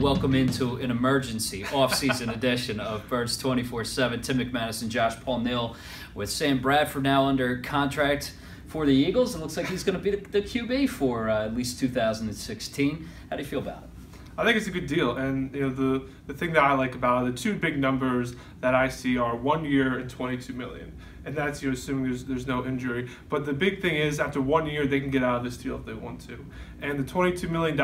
welcome into an emergency off-season edition of Birds 24/7. Tim McManus and Josh Paul Neal with Sam Bradford now under contract for the Eagles. It looks like he's going to be the QB for at least 2016. How do you feel about it? I think it's a good deal, and the thing that I like about it, the two big numbers that I see are 1 year and $22 million, and that's assuming there's no injury. But the big thing is, after 1 year, they can get out of this deal if they want to. And the $22 million,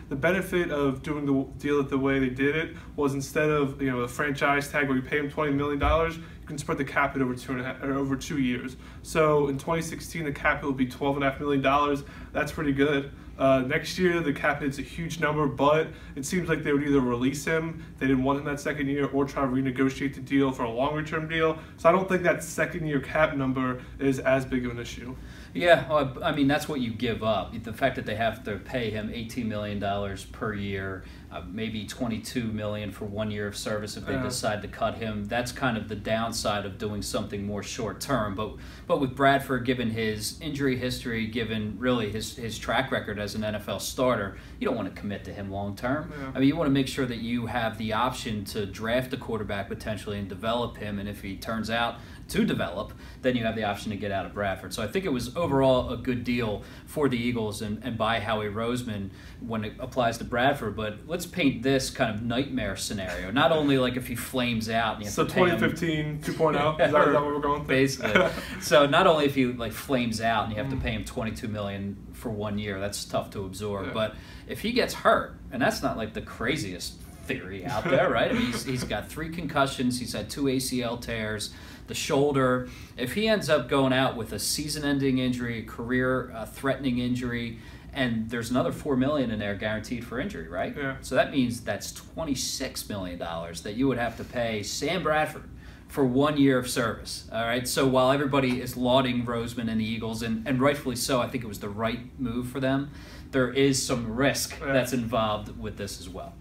the benefit of doing the deal the way they did it was instead of a franchise tag where you pay them $20 million, you can spread the cap hit over 2 years. So in 2016, the cap hit will be $12.5 million. That's pretty good. Next year, the cap hit's a huge number, but it seems like they would either release him, they didn't want him that second year, or try to renegotiate the deal for a longer-term deal. So I don't think that second-year cap number is as big of an issue. Yeah, well, I mean, that's what you give up. The fact that they have to pay him $18 million per year, maybe $22 million for 1 year of service if they decide to cut him, that's kind of the downside of doing something more short-term. But with Bradford, given his injury history, given really his track record as an NFL starter, you don't want to commit to him long-term. Yeah. I mean, you want to make sure that you have the option to draft a quarterback potentially and develop him, and if he turns out to develop, then you have the option to get out of Bradford. So I think it was overall a good deal for the Eagles and by Howie Roseman when it applies to Bradford. But let's paint this kind of nightmare scenario. Not only like if he flames out and you have so to pay 2015 2.0, is that what we're going through? Basically. So not only if he like flames out and you have to pay him $22 million for 1 year, that's tough to absorb. Yeah. But if he gets hurt, and that's not like the craziest theory out there, right? I mean, he's got 3 concussions, he's had 2 ACL tears, the shoulder. If he ends up going out with a season-ending injury, a career-threatening injury, and there's another $4 million in there guaranteed for injury, right? Yeah. So that means that's $26 million that you would have to pay Sam Bradford for 1 year of service. All right. So while everybody is lauding Roseman and the Eagles, and rightfully so, I think it was the right move for them, there is some risk that's involved with this as well.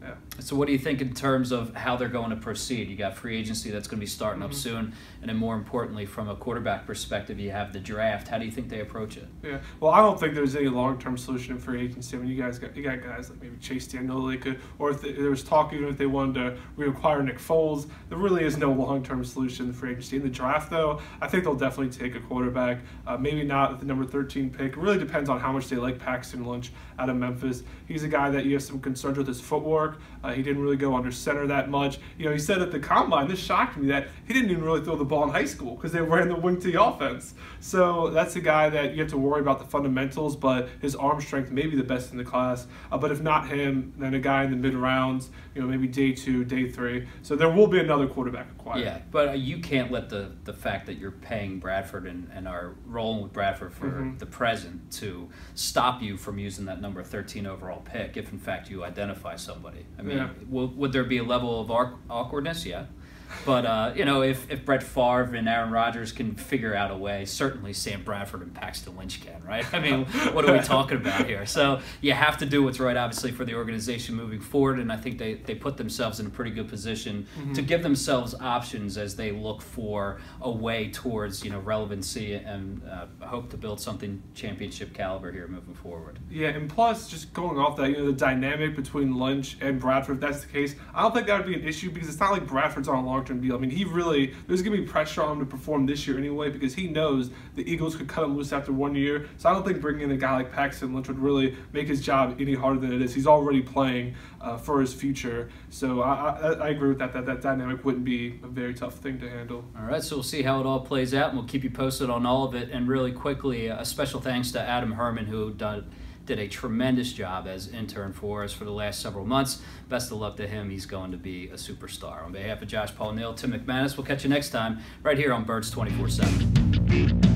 Yeah. So what do you think in terms of how they're going to proceed? You got free agency that's going to be starting up soon, and then more importantly, from a quarterback perspective, you have the draft. How do you think they approach it? Yeah, well, I don't think there's any long-term solution in free agency. I mean, you got guys like maybe Chase Daniel they could, or if there was talk even if they wanted to reacquire Nick Foles, there really is no long-term solution in free agency. In the draft, though, I think they'll definitely take a quarterback. Maybe not at the number 13 pick. It really depends on how much they like Paxton Lynch out of Memphis. He's a guy that you have some concerns with his footwork. He didn't really go under center that much. He said at the combine, this shocked me, that he didn't even really throw the ball in high school because they ran the wing to the offense. So that's a guy that you have to worry about the fundamentals, but his arm strength may be the best in the class. But if not him, then a guy in the mid rounds, maybe day 2, day 3. So there will be another quarterback acquired. Yeah, but you can't let the fact that you're paying Bradford and are rolling with Bradford for the present to stop you from using that number 13 overall pick if in fact you identify somebody. I mean, would there be a level of awkwardness? Yeah. But, if Brett Favre and Aaron Rodgers can figure out a way, certainly Sam Bradford and Paxton Lynch can, right? I mean, what are we talking about here? So you have to do what's right, obviously, for the organization moving forward, and I think they put themselves in a pretty good position to give themselves options as they look for a way towards, relevancy and hope to build something championship caliber here moving forward. Yeah, and plus, just going off that, the dynamic between Lynch and Bradford, if that's the case, I don't think that would be an issue because it's not like Bradford's on a long-term deal. I mean, there's going to be pressure on him to perform this year anyway because he knows the Eagles could cut him loose after 1 year. So I don't think bringing in a guy like Paxton Lynch would really make his job any harder than it is. He's already playing for his future. So I agree with that dynamic wouldn't be a very tough thing to handle. All right, so we'll see how it all plays out, and we'll keep you posted on all of it. And really quickly, a special thanks to Adam Herman, who did a tremendous job as intern for us for the last several months. Best of luck to him. He's going to be a superstar. On behalf of Josh Paul Neal, Tim McManus, we'll catch you next time right here on Birds 24/7.